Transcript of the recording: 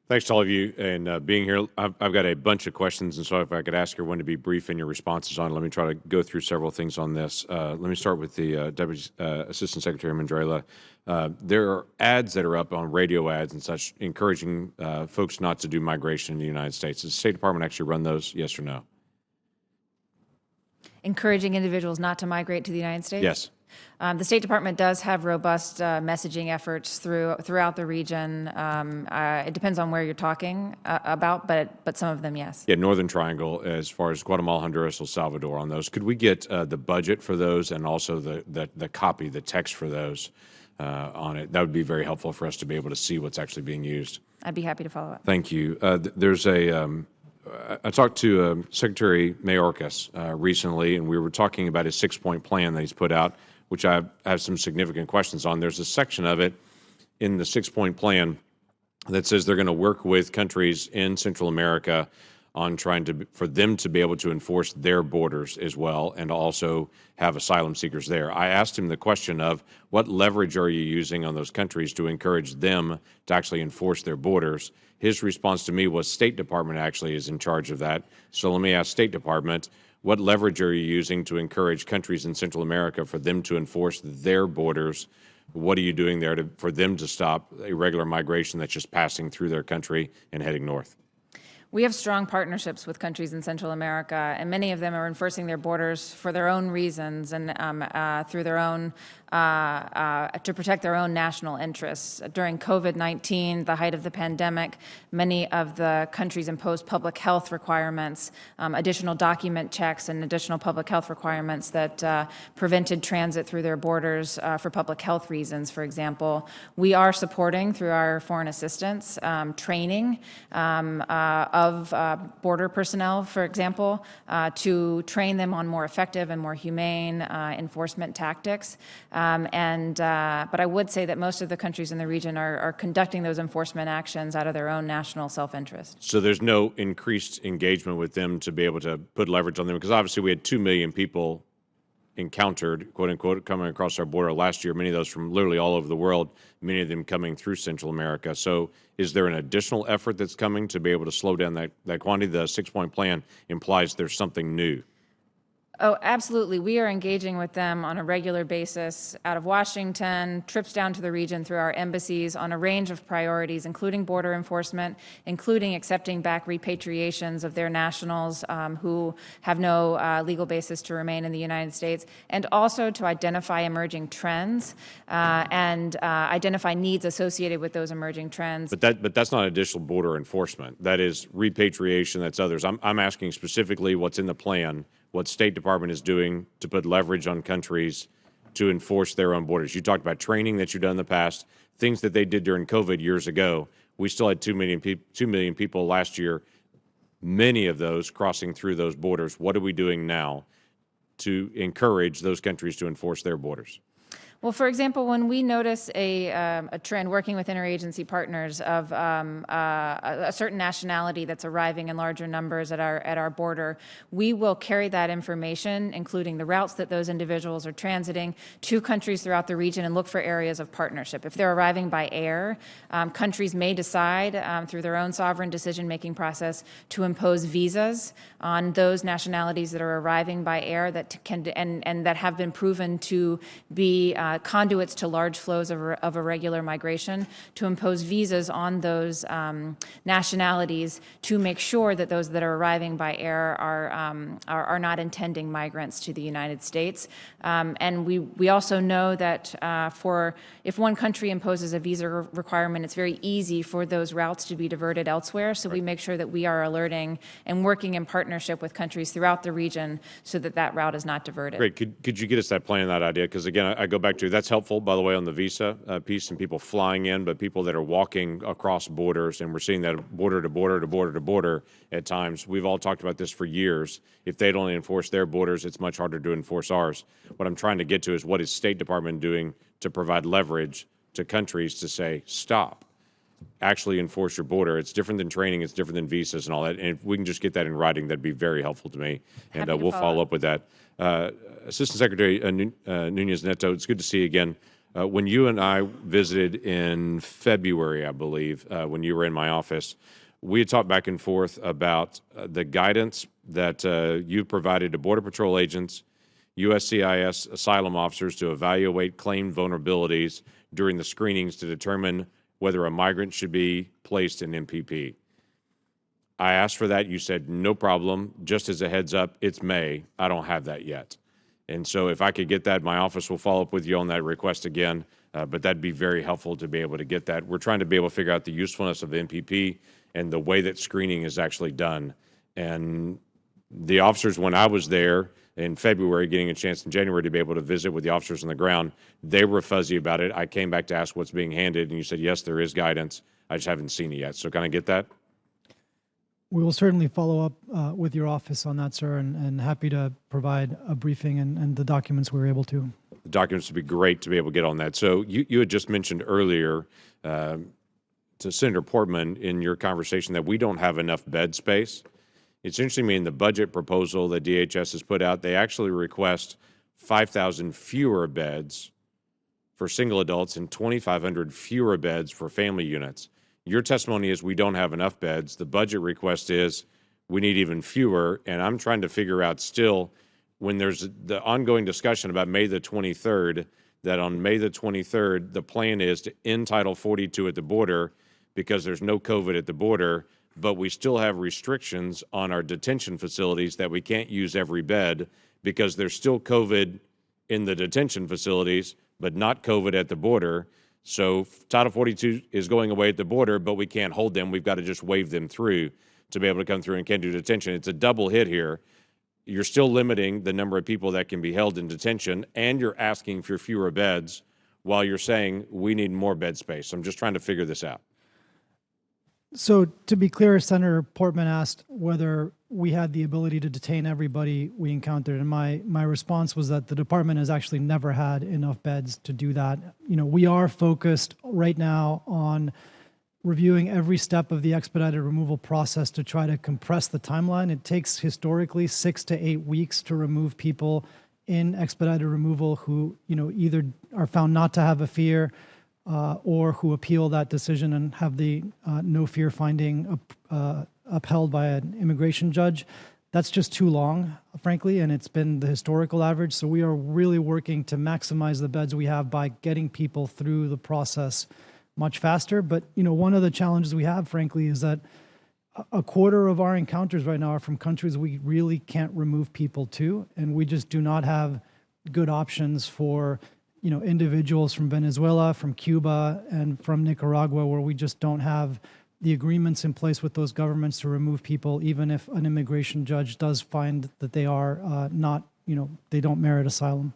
Thanks to all of you and being here. I've got a bunch of questions, and so if I could ask everyone to be brief in your responses on it, let me try to go through several things on this. Let me start with the Deputy Assistant Secretary Mandrela. There are ads that are up on radio ads and such encouraging folks not to do migration in the United States. Does the State Department actually run those, yes or no? Encouraging individuals not to migrate to the United States? Yes. The State Department does have robust messaging efforts throughout the region. It depends on where you're talking about, but some of them, yes. Yeah, Northern Triangle, as far as Guatemala, Honduras, El Salvador on those. Could we get the budget for those and also the copy, the text for those on it? That would be very helpful for us to be able to see what's actually being used. I'd be happy to follow up. Thank you. There's I talked to Secretary Mayorkas recently, and we were talking about his 6-point plan that he's put out, which I have some significant questions on. There's a section of it in the 6-point plan that says they're going to work with countries in Central America on trying for them to be able to enforce their borders as well and also have asylum seekers there. I asked him the question of what leverage are you using on those countries to encourage them to actually enforce their borders? His response to me was State Department actually is in charge of that. So let me ask State Department, what leverage are you using to encourage countries in Central America for them to enforce their borders? What are you doing there for them to stop irregular migration that's just passing through their country and heading north? We have strong partnerships with countries in Central America, and many of them are enforcing their borders for their own reasons and through their own to protect their own national interests. During COVID-19, the height of the pandemic, many of the countries imposed public health requirements, additional document checks and additional public health requirements that prevented transit through their borders for public health reasons, for example. We are supporting, through our foreign assistance, training of border personnel, for example, to train them on more effective and more humane enforcement tactics. But I would say that most of the countries in the region are conducting those enforcement actions out of their own national self-interest. So there's no increased engagement with them to be able to put leverage on them? Because obviously we had 2 million people encountered, quote unquote, coming across our border last year, many of those from literally all over the world, many of them coming through Central America. So is there an additional effort that's coming to be able to slow down that quantity? The 6-point plan implies there's something new. Oh, absolutely. We are engaging with them on a regular basis out of Washington, trips down to the region through our embassies on a range of priorities, including border enforcement, including accepting back repatriations of their nationals who have no legal basis to remain in the United States, and also to identify emerging trends and identify needs associated with those emerging trends. But that's not additional border enforcement. That is repatriation. That's others. I'm asking specifically what's in the plan, what State Department is doing to put leverage on countries to enforce their own borders. You talked about training that you've done in the past, things that they did during COVID years ago. We still had 2 million people last year, many of those crossing through those borders. What are we doing now to encourage those countries to enforce their borders? Well, for example, when we notice a trend working with interagency partners of a certain nationality that's arriving in larger numbers at our border, we will carry that information, including the routes that those individuals are transiting, to countries throughout the region and look for areas of partnership. If they're arriving by air, countries may decide through their own sovereign decision-making process to impose visas on those nationalities that are arriving by air that and that have been proven to be conduits to large flows of irregular migration, to impose visas on those nationalities to make sure that those that are arriving by air are not intending migrants to the United States. And we also know that if one country imposes a visa requirement, it's very easy for those routes to be diverted elsewhere. So we make sure that we are alerting and working in partnership with countries throughout the region so that that route is not diverted. Great. Could you get us that plan, that idea? Because again, I go back to that's helpful, by the way, on the visa piece and people flying in, but people that are walking across borders, and we're seeing that border to border to border to border at times. We've all talked about this for years. If they don't enforce their borders, it's much harder to enforce ours. What I'm trying to get to is what is State Department doing to provide leverage to countries to say, stop, actually enforce your border. It's different than training. It's different than visas and all that. And if we can just get that in writing, that'd be very helpful to me. And we'll follow up with that. Assistant Secretary Nunez Neto, it's good to see you again. When you and I visited in February, I believe, when you were in my office, we had talked back and forth about the guidance that you provided to Border Patrol agents, USCIS asylum officers to evaluate claimed vulnerabilities during the screenings to determine whether a migrant should be placed in MPP. I asked for that. You said, no problem. Just as a heads up, it's May. I don't have that yet. And so if I could get that, my office will follow up with you on that request again, but that'd be very helpful to be able to get that. We're trying to be able to figure out the usefulness of the MPP and the way that screening is actually done. And the officers, when I was there in February, getting a chance in January to be able to visit with the officers on the ground, they were fuzzy about it. I came back to ask what's being handed, and you said, yes, there is guidance. I just haven't seen it yet. So can I get that? We will certainly follow up with your office on that, sir, and happy to provide a briefing and the documents we were able to. The documents would be great to be able to get on that. So you had just mentioned earlier to Senator Portman in your conversation that we don't have enough bed space. It's interesting to me in the budget proposal that DHS has put out, they actually request 5,000 fewer beds for single adults and 2,500 fewer beds for family units. Your testimony is we don't have enough beds. The budget request is we need even fewer. And I'm trying to figure out still, when there's the ongoing discussion about May the 23rd, that on May the 23rd, the plan is to end Title 42 at the border because there's no COVID at the border, but we still have restrictions on our detention facilities that we can't use every bed because there's still COVID in the detention facilities, but not COVID at the border. So Title 42 is going away at the border, but we can't hold them. We've got to just wave them through to be able to come through and can't do detention. It's a double hit here. You're still limiting the number of people that can be held in detention, and you're asking for fewer beds while you're saying we need more bed space. I'm just trying to figure this out. So to be clear, Senator Portman asked whether we had the ability to detain everybody we encountered, and my response was that the department has actually never had enough beds to do that. You know, we are focused right now on reviewing every step of the expedited removal process to try to compress the timeline. It takes historically 6 to 8 weeks to remove people in expedited removal who, you know, either are found not to have a fear or who appeal that decision and have the no fear finding upheld by an immigration judge. That's just too long, frankly, and it's been the historical average. So we are really working to maximize the beds we have by getting people through the process much faster. But, you know, one of the challenges we have, frankly, is that a quarter of our encounters right now are from countries we really can't remove people to, and we just do not have good options for, you know, individuals from Venezuela, from Cuba, and from Nicaragua, where we just don't have the agreements in place with those governments to remove people, even if an immigration judge does find that they are not, you know, they don't merit asylum.